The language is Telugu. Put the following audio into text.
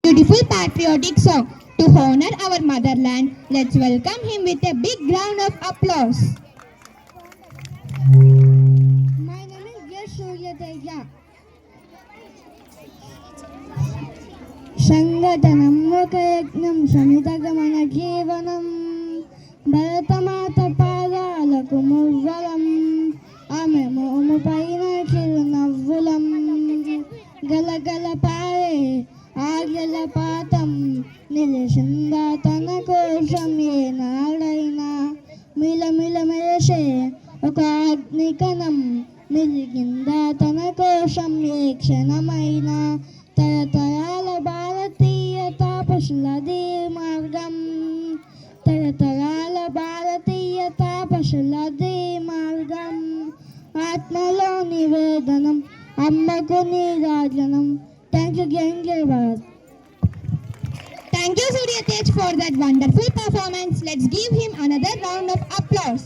beautiful patriotic song to honor our motherland. Let's welcome him with a big round of applause. My name is Yash Suryateja. సంఘటనం ఒక యజ్ఞం సమితగమన జీవనం భరతమాత పాదాలకు మువ్వలం ఆమె మోము పైన చిరునవ్వులం గలగల పారే ఆగల పాతం నిలిసిందా తన కోసం ఏనాడైనా మిలమిల మెరిసే ఒక అగ్నికణం నిలిగిందా తన కోసం ఏ క్షణమైనా తరతరాల భారతీయ తాపసులది మార్గం తరతరాల భారతీయ తాపసులది మార్గం ఆత్మలో నివేదనం అమ్మకు నీరాజనం. థ్యాంక్ యూ జై Bharat. Thank you, Surya Tej, for that wonderful performance. Let's give him another round of applause.